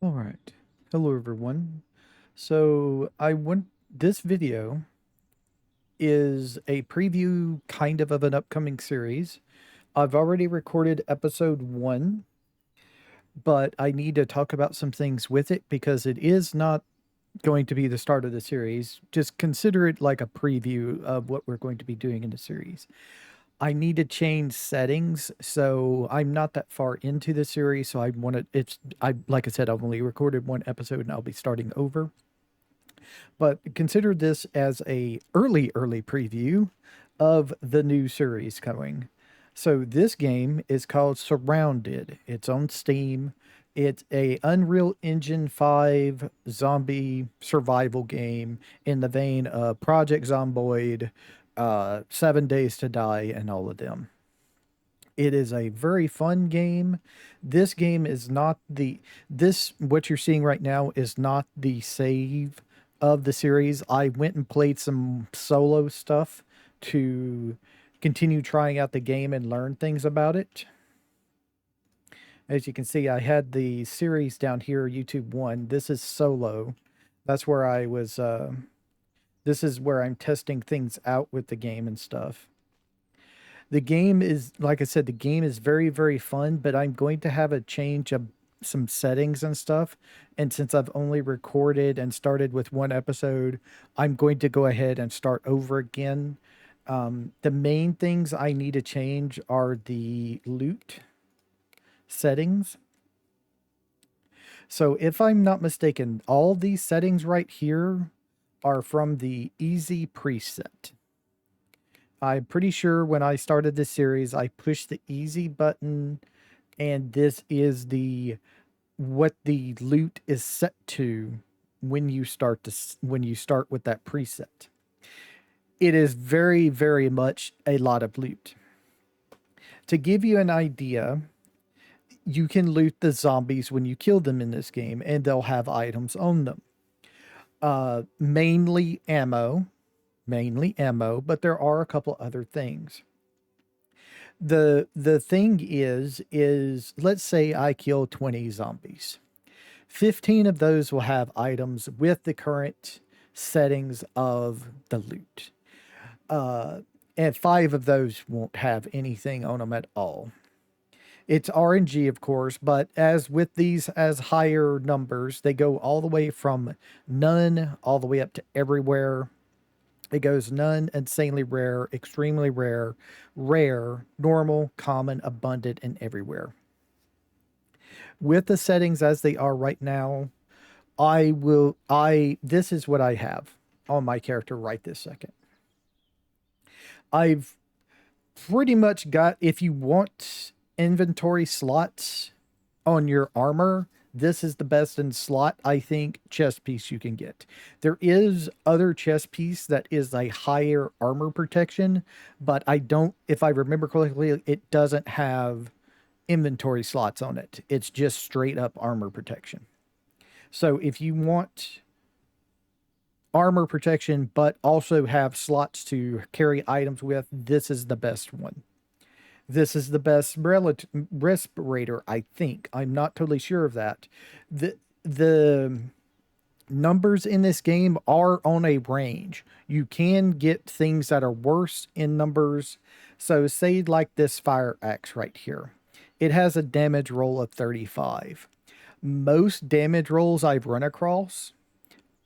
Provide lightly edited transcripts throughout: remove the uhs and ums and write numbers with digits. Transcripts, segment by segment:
All right. Hello, everyone. This video is a preview of an upcoming series. I've already recorded episode 1, but I need to talk about some things with it because it is not going to be the start of the series. Just consider it like a preview of what we're going to be doing in the series. I need to change settings, so I'm not that far into the series, so I want to it's I like I said, I've only recorded one episode and I'll be starting over. But consider this as a early preview of the new series coming. So this game is called SurrounDead. It's on Steam. It's a Unreal Engine 5 zombie survival game in the vein of Project Zomboid, 7 Days to Die, and all of them. It is a very fun game. This game is not the this what you're seeing right now is not the save of the series. I went and played some solo stuff to continue trying out the game and learn things about it. As you can see, I had the series down here, YouTube 1. This is solo. That's where I was this is where I'm testing things out with the game and stuff. The game is, like I said, the game is very fun, but I'm going to have a change of some settings and stuff. And since I've only recorded and started with one episode, I'm going to go ahead and start over again. The main things I need to change are the loot settings. So if I'm not mistaken, all these settings right here are from the easy preset. I'm pretty sure when I started this series, I pushed the easy button, and this is the what the loot is set to when you start with that preset. It is very much a lot of loot. To give you an idea, you can loot the zombies when you kill them in this game, and they'll have items on them. Mainly ammo, but there are a couple other things. The thing is let's say I kill 20 zombies. 15 of those will have items with the current settings of the loot. Uh, and 5 of those won't have anything on them at all. It's RNG, of course, but as with these as higher numbers, they go all the way from none all the way up to everywhere. It goes none, insanely rare, extremely rare, rare, normal, common, abundant, and everywhere. With the settings as they are right now, this is what I have on my character right this second. I've pretty much got, if you want inventory slots on your armor, this is the best in slot, I think, chest piece you can get. There is other chest piece that is a higher armor protection, but I don't, if I remember correctly, it doesn't have inventory slots on it. It's just straight up armor protection. So if you want armor protection, but also have slots to carry items with, this is the best one. This is the best respirator, I think. I'm not totally sure of that. The numbers in this game are on a range. You can get things that are worse in numbers. So say like this fire axe right here. It has a damage roll of 35. Most damage rolls I've run across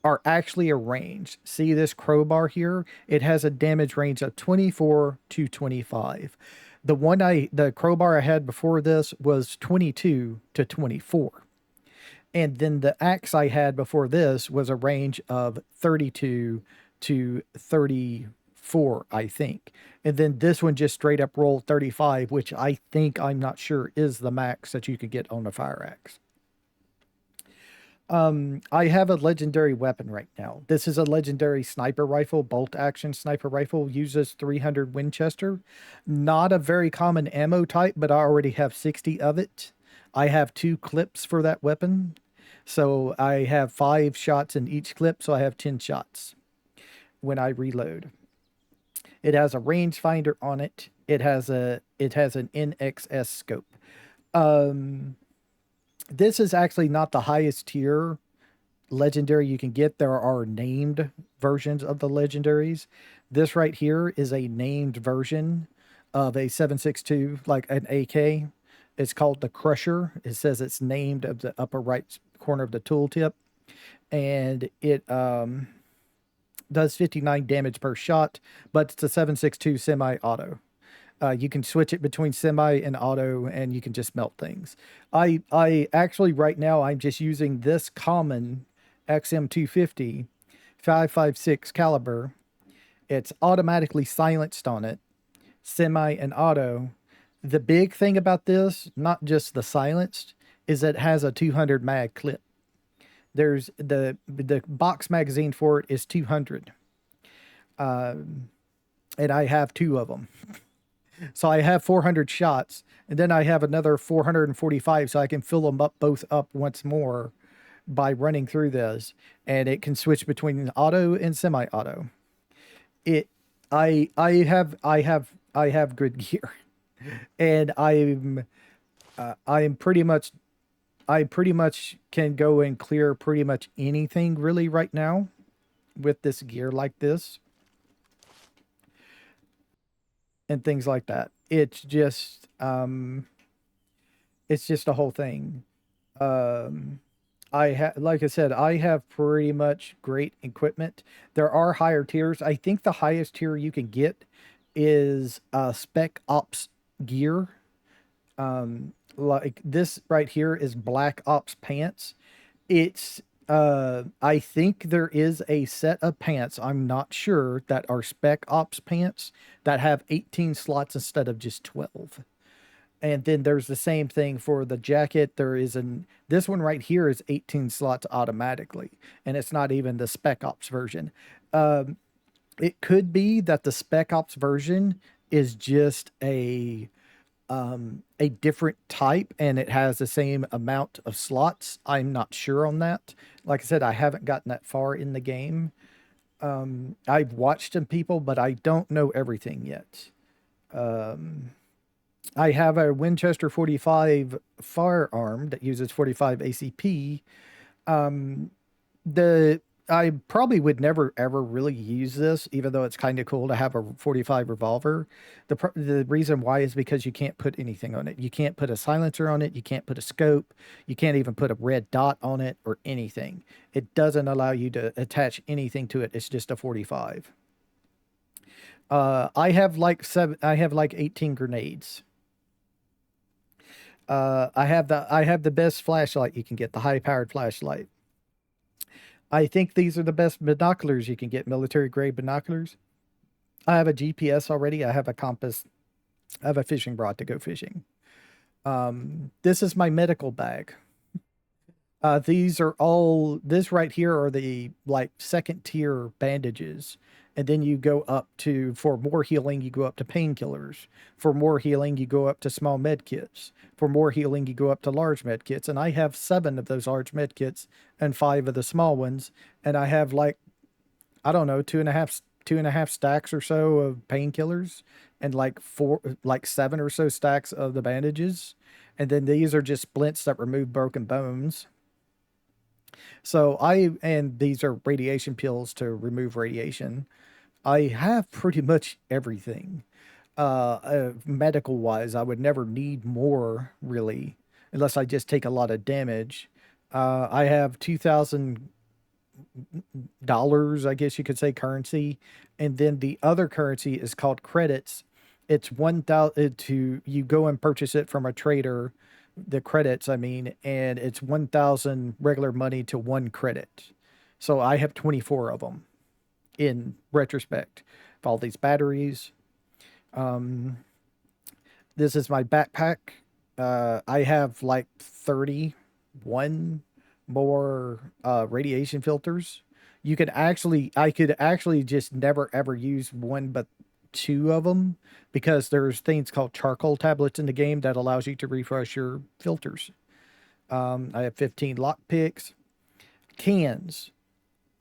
are actually a range. See this crowbar here? It has a damage range of 24 to 25. The crowbar I had before this was 22 to 24. And then the axe I had before this was a range of 32 to 34, I think. And then this one just straight up rolled 35, which I'm not sure is the max that you could get on a fire axe. I have a legendary weapon right now. This is a legendary sniper rifle, bolt action sniper rifle, uses 300 Winchester. Not a very common ammo type, but I already have 60 of it. I have 2 clips for that weapon. So I have 5 shots in each clip, so I have 10 shots when I reload. It has a rangefinder on it. It has an NXS scope. Um, This is actually not the highest tier legendary you can get. There are named versions of the legendaries. This right here is a named version of a 7.62, like an AK. It's called the Crusher. It says it's named of the upper right corner of the tooltip, and it does 59 damage per shot, but it's a 7.62 semi-auto. You can switch it between semi and auto, and you can just melt things. I actually right now I'm just using this common XM250 5.56 caliber. It's automatically silenced on it, semi and auto. The big thing about this, not just the silenced, is it has a 200 mag clip. There's the box magazine for it is 200, and I have two of them. So I have 400 shots, and then I have another 445, so I can fill them up both up once more by running through this, and it can switch between auto and semi-auto. It, I have good gear, and I'm pretty much I pretty much can go and clear pretty much anything really right now with this gear like this and things like that. It's just a whole thing. Um, I have, like I said, I have pretty much great equipment. There are higher tiers. I think the highest tier you can get is Spec Ops gear. Like this right here is Black Ops pants. It's I think there is a set of pants, I'm not sure, that are Spec Ops pants that have 18 slots instead of just 12. And then there's the same thing for the jacket. There is an This one right here is 18 slots automatically, and it's not even the Spec Ops version. It could be that the Spec Ops version is just a different type and it has the same amount of slots. I'm not sure on that. Like I said, I haven't gotten that far in the game. I've watched some people, but I don't know everything yet. I have a Winchester 45 firearm that uses 45 ACP. The I probably would never ever really use this, even though it's kind of cool to have a 45 revolver. The reason why is because you can't put anything on it. You can't put a silencer on it. You can't put a scope. You can't even put a red dot on it or anything. It doesn't allow you to attach anything to it. It's just a 45. I have like seven. I have like 18 grenades. I have the best flashlight you can get, the high powered flashlight. I think these are the best binoculars you can get, military grade binoculars. I have a GPS already. I have a compass. I have a fishing rod to go fishing. This is my medical bag. These are all, this right here are the like second tier bandages. And then you go up to, for more healing, you go up to painkillers. For more healing, you go up to small med kits. For more healing, you go up to large med kits. And I have 7 of those large med kits and 5 of the small ones. And I have like, I don't know, two and a half stacks or so of painkillers and like 7 or so stacks of the bandages. And then these are just splints that remove broken bones. And these are radiation pills to remove radiation. I have pretty much everything. Medical wise, I would never need more really, unless I just take a lot of damage. I have $2,000, I guess you could say, currency, and then the other currency is called credits. It's 1,000 to you go and purchase it from a trader, the credits, I mean, and it's 1,000 regular money to 1 credit. So I have 24 of them in retrospect. All these batteries. Um, this is my backpack. I have like 31 more radiation filters. I could actually just never ever use one but 2 of them because there's things called charcoal tablets in the game that allows you to refresh your filters. I have 15 lock picks, cans.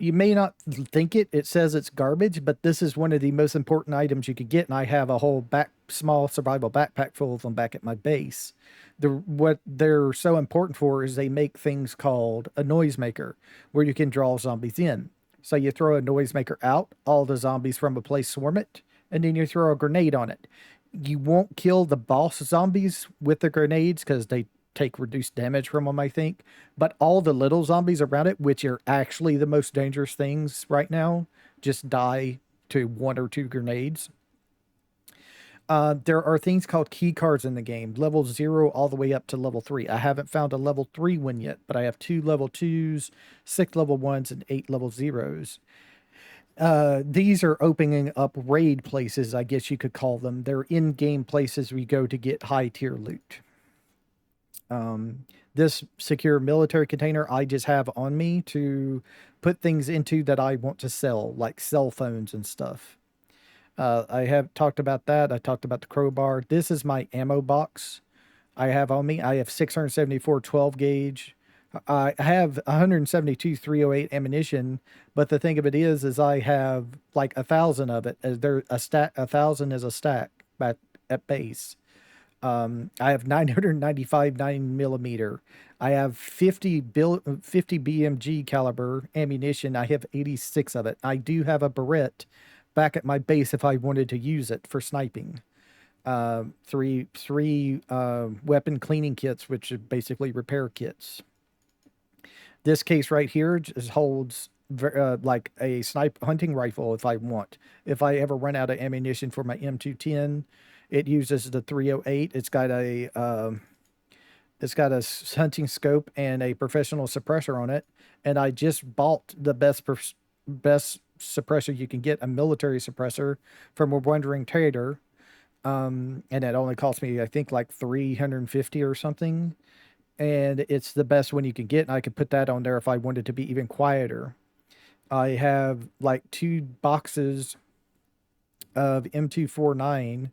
You may not think it. It says it's garbage, but this is one of the most important items you could get, and I have a whole small survival backpack full of them back at my base. What they're so important for is they make things called a noisemaker, where you can draw zombies in. So you throw a noisemaker out, all the zombies from a place swarm it, and then you throw a grenade on it. You won't kill the boss zombies with the grenades because they take reduced damage from them, I think. But all the little zombies around it, which are actually the most dangerous things right now, just die to one or two grenades. There are things called key cards in the game, level 0 all the way up to level 3. I haven't found a level 3 one yet, but I have 2 level 2s, 6 level 1s, and 8 level 0s. These are opening up raid places, I guess you could call them. They're in-game places we go to get high-tier loot. This secure military container I just have on me to put things into that I want to sell, like cell phones and stuff. I have talked about that. I talked about the crowbar. This is my ammo box I have on me. I have 674 12 gauge. I have 172 308 ammunition, but the thing of it is I have like 1,000 of it. As there a stack, 1,000 is a stack at base. I have 995 9mm. I have 50 BMG caliber ammunition. I have 86 of it. I do have a Barrett back at my base if I wanted to use it for sniping. Three weapon cleaning kits, which are basically repair kits. This case right here just holds like a snipe hunting rifle if I want. If I ever run out of ammunition for my M210, it uses the 308. It's got a hunting scope and a professional suppressor on it. And I just bought the best suppressor you can get, a military suppressor from a wandering trader. And it only cost me, I think, like 350 or something. And it's the best one you can get. And I could put that on there if I wanted to be even quieter. I have like 2 boxes of M249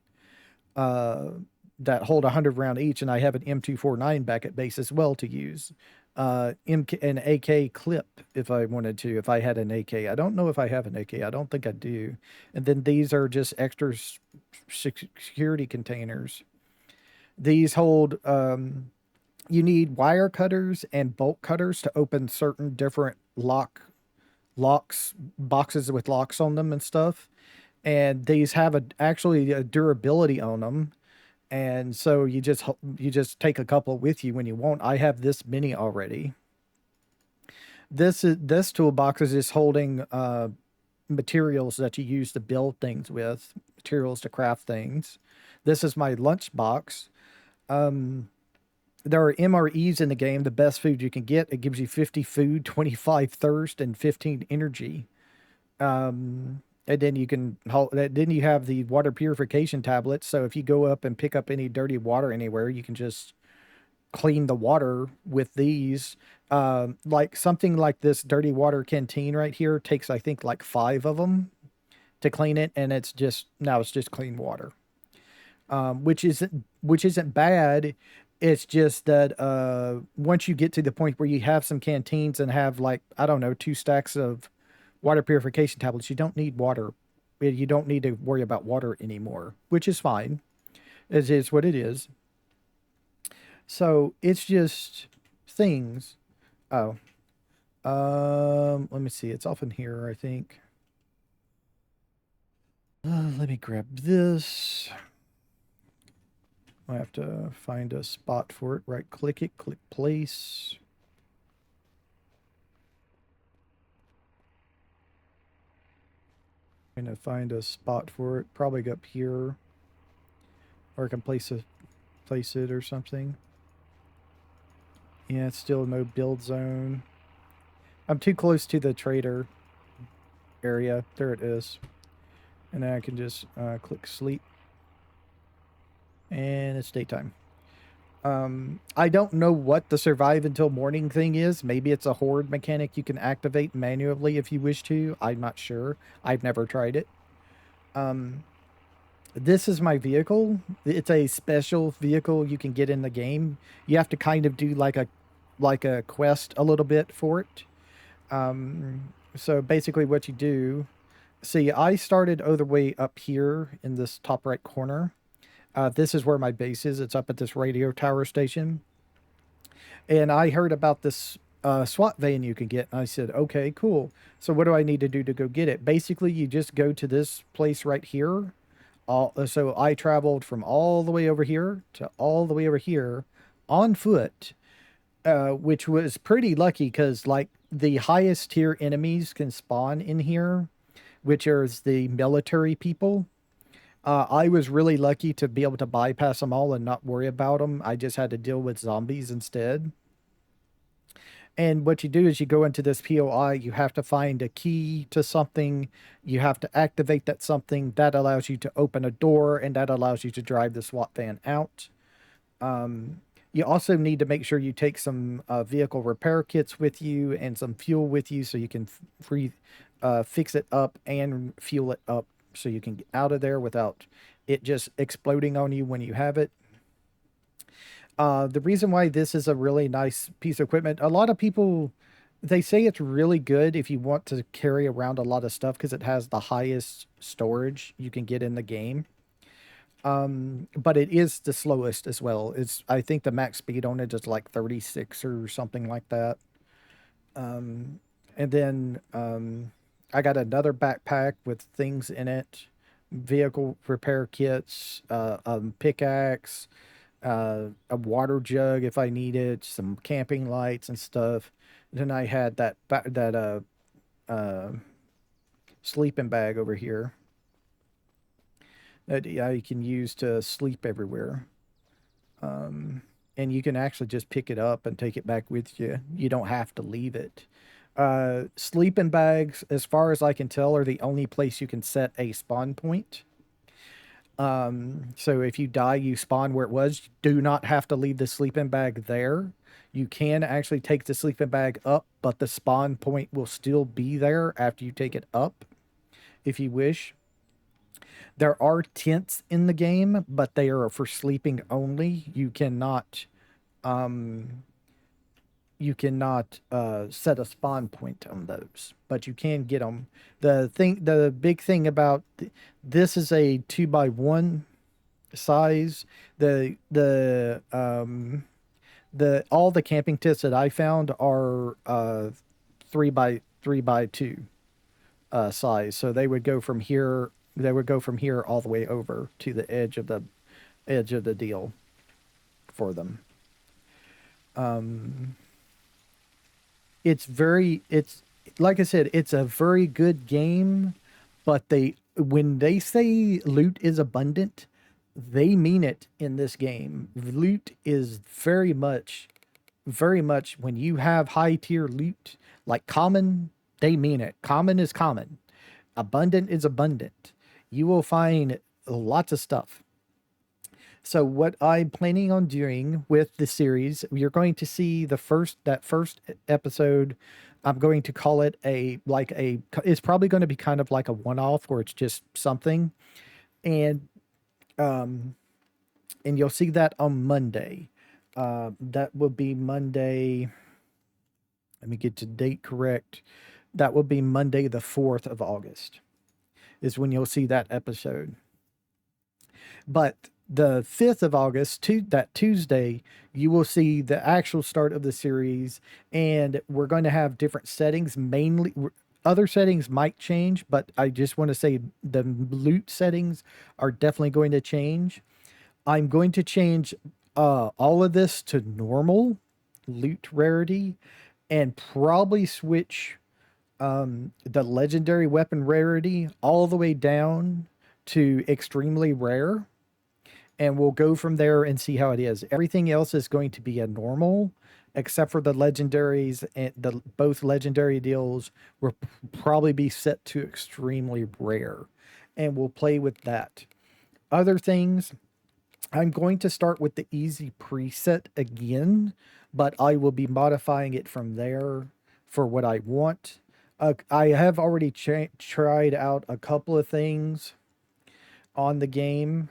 that hold 100 round each, and I have an M249 back at base as well to use. An AK clip if I wanted to, if I had an AK. I don't know if I have an AK. I don't think I do. And then these are just extra security containers. These hold, you need wire cutters and bolt cutters to open certain different boxes with locks on them and stuff. And these have actually a durability on them. And so you just take a couple with you when you want. I have this many already. This toolbox is just holding materials that you use to build things with, materials to craft things. This is my lunch box. There are MREs in the game, the best food you can get. It gives you 50 food, 25 thirst, and 15 energy. And then then you have the water purification tablets. So if you go up and pick up any dirty water anywhere, you can just clean the water with these. Like something like this dirty water canteen right here takes, I think, like 5 of them to clean it. And it's just clean water. Which isn't bad. It's just that once you get to the point where you have some canteens and have, like, I don't know, 2 stacks of water purification tablets, you don't need water. You don't need to worry about water anymore, which is fine. It is what it is. So it's just things. Oh, let me see. It's off in here, I think. Let me grab this. I have to find a spot for it. Right click it, click place. I'm gonna find a spot for it, probably up here. Or I can place it or something. Yeah, it's still no build zone. I'm too close to the trader area. There it is. And then I can just click sleep. And it's daytime. I don't know what the survive until morning thing is. Maybe it's a horde mechanic you can activate manually if you wish to. I'm not sure. I've never tried it. This is my vehicle. It's a special vehicle you can get in the game. You have to kind of do like a quest a little bit for it. So basically, what you do, see, I started all the way up here in this top right corner. This is where my base is. It's up at this radio tower station. And I heard about this SWAT van you can get. And I said, okay, cool. So what do I need to do to go get it? Basically, you just go to this place right here. So I traveled from all the way over here to all the way over here on foot, which was pretty lucky because, like, the highest tier enemies can spawn in here, which is the military people. I was really lucky to be able to bypass them all and not worry about them. I just had to deal with zombies instead. And what you do is you go into this POI, you have to find a key to something, you have to activate that something that allows you to open a door, and that allows you to drive the SWAT van out. You also need to make sure you take some vehicle repair kits with you and some fuel with you so you can fix it up and fuel it up so you can get out of there without it just exploding on you when you have it. The reason why this is a really nice piece of equipment, a lot of people, they say it's really good if you want to carry around a lot of stuff because it has the highest storage you can get in the game. But it is the slowest as well. I think the max speed on it is like 36 or something like that. And then I got another backpack with things in it, vehicle repair kits, pickaxe, a water jug if I need it, some camping lights and stuff. Then I had that sleeping bag over here that I can use to sleep everywhere. And you can actually just pick it up and take it back with you. You don't have to leave it. Sleeping bags, as far as I can tell, are the only place you can set a spawn point. So if you die, you spawn where it was. You do not have to leave the sleeping bag there. You can actually take the sleeping bag up, but the spawn point will still be there after you take it up, if you wish. There are tents in the game, but they are for sleeping only. You cannot set a spawn point on those, but you can get them. The big thing about this is a 2x1 size. The all the camping tents that I found are 3x3x2 size. So they would go from here. They would go from here all the way over to the edge of the deal for them. It's like I said, it's a very good game, but when they say loot is abundant, they mean it in this game. Loot is very much when you have high tier loot, like common, they mean it. Common is common. Abundant is abundant. You will find lots of stuff. So what I'm planning on doing with the series, you're going to see that first episode. I'm going to call it it's probably going to be kind of like a one-off where it's just something, and um, and you'll see that on Monday. That will be Monday. Let me get the date correct. That will be Monday, the 4th of August, is when you'll see that episode. But the 5th of August, that Tuesday, you will see the actual start of the series, and we're going to have different settings. Mainly, other settings might change, but I just want to say the loot settings are definitely going to change. I'm going to change all of this to normal loot rarity, and probably switch the legendary weapon rarity all the way down to extremely rare, and we'll go from there and see how it is. Everything else is going to be a normal, except for the legendaries, and the both legendary deals will probably be set to extremely rare, and we'll play with that. Other things, I'm going to start with the easy preset again, but I will be modifying it from there for what I want. I have already tried out a couple of things on the game.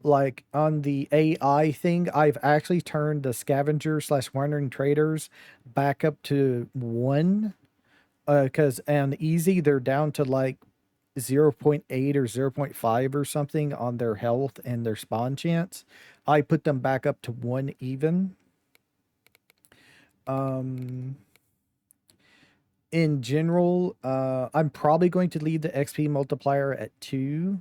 Like on the AI thing, I've actually turned the scavenger slash wandering traders back up to 1. Because on easy, they're down to like 0.8 or 0.5 or something on their health and their spawn chance. I put them back up to 1 even. Um, in general, I'm probably going to leave the XP multiplier at 2.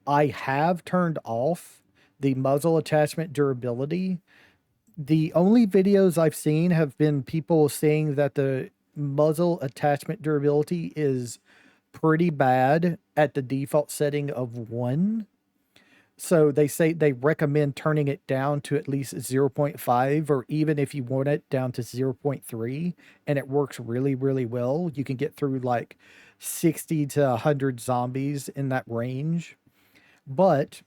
I have turned off the muzzle attachment durability. The only videos I've seen have been people saying that the muzzle attachment durability is pretty bad at the default setting of 1. So they say they recommend turning it down to at least 0.5, or even if you want it down to 0.3, and it works really, really well. You can get through like 60 to 100 zombies in that range. But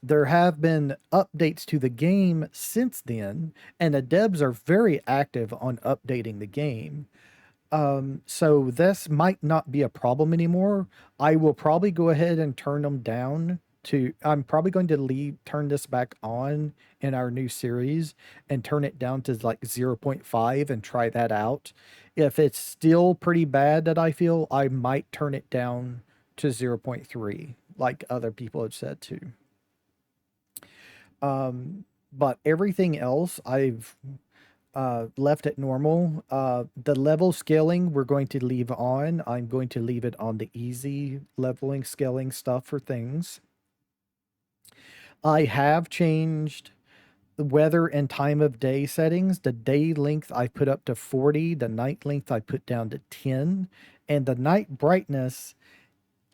there have been updates to the game since then, and the devs are very active on updating the game. So this might not be a problem anymore. I will probably go ahead and turn them down to, I'm probably going to turn this back on in our new series and turn it down to like 0.5 and try that out. If it's still pretty bad that I feel, I might turn it down to 0.3, like other people have said too. But everything else I've left at normal. The level scaling we're going to leave on. I'm going to leave it on the easy leveling scaling stuff for things. I have changed the weather and time of day settings. The day length I put up to 40, the night length I put down to 10, and the night brightness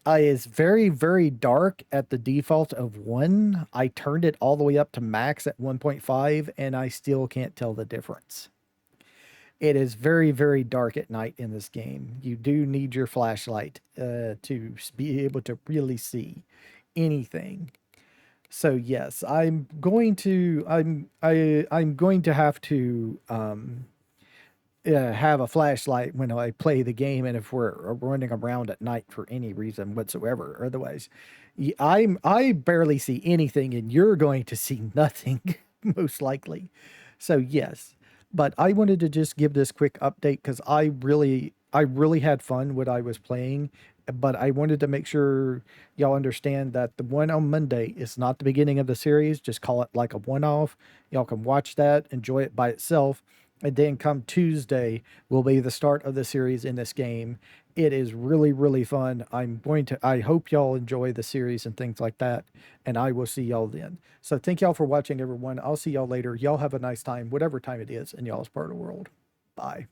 is very, very dark at the default of 1. I turned it all the way up to max at 1.5, and I still can't tell the difference. It is very, very dark at night in this game. You do need your flashlight to be able to really see anything. So yes, I'm going to have to have a flashlight when I play the game, and if we're running around at night for any reason whatsoever. Otherwise, I barely see anything, and you're going to see nothing most likely. So yes, but I wanted to just give this quick update because I really had fun when I was playing, but I wanted to make sure y'all understand that the one on Monday is not the beginning of the series. Just call it like a one-off. Y'all can watch that, enjoy it by itself, and then come Tuesday will be the start of the series in this game. It is really, really fun. I hope y'all enjoy the series and things like that, and I will see y'all then. So thank y'all for watching, everyone. I'll see y'all later. Y'all have a nice time, whatever time it is in y'all's part of the world. Bye.